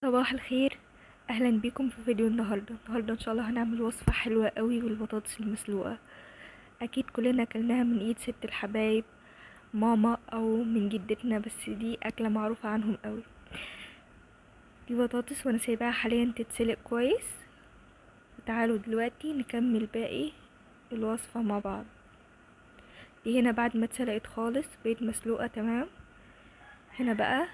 صباح الخير. اهلا بيكم في فيديو النهارده ان شاء الله هنعمل وصفه حلوه قوي بالبطاطس المسلوقه. اكيد كلنا اكلناها من ايد ست الحبايب، ماما او من جدتنا، بس دي اكله معروفه عنهم قوي. دي بطاطس وانا سايباها حاليا تتسلق كويس. تعالوا دلوقتي نكمل باقي الوصفه مع بعض. دي هنا بعد ما اتسلقت خالص بقت مسلوقه تمام. هنا بقى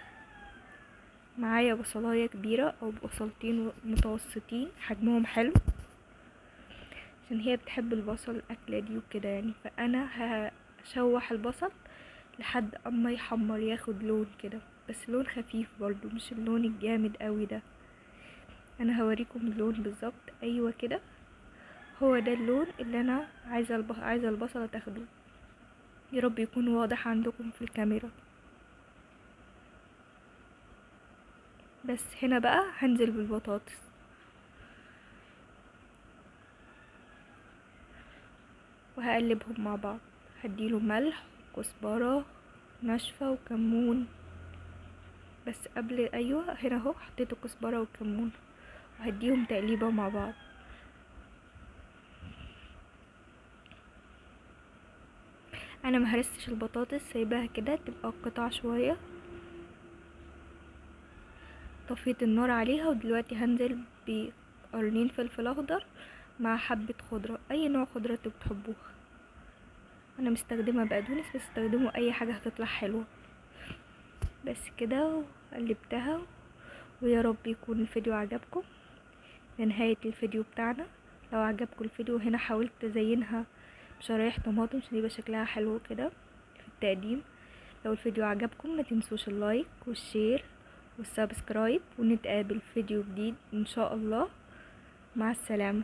معايا بصلايه كبيره او بصلتين متوسطين حجمهم حلو، عشان هي بتحب البصل الاكله دي وكده يعني. فانا هشوح البصل لحد اما يحمر ياخد لون كده، بس لون خفيف برضو مش اللون الجامد قوي ده. انا هوريكم اللون بالظبط. ايوه كده، هو ده اللون اللي انا عايزه البصله تاخده. يا رب يكون واضح عندكم في الكاميرا. بس هنا بقى هنزل بالبطاطس وهقلبهم مع بعض. هديله ملح وكزبره ناشفه وكمون. بس قبل، ايوه هنا اهو حطيت الكزبره والكمون وهديهم تقليبه مع بعض. انا مهرستش البطاطس، سايباها كده تبقى قطع شويه. طفيت النار عليها ودلوقتي هنزل بقرنين فلفل اخضر مع حبه خضره، اي نوع خضره انتوا بتحبوها. انا مستخدمه بقدونس، بس استخدموا اي حاجه هتطلع حلوه. بس كده وقلبتها. ويا رب يكون الفيديو عجبكم. لنهايه الفيديو بتاعنا، لو عجبكم الفيديو هنا حاولت ازينها بشرايح طماطم عشان يبقى شكلها حلو كده في التقديم. لو الفيديو عجبكم ما تنسوش اللايك والشير والسبسكرايب، ونتقابل في فيديو جديد ان شاء الله. مع السلامة.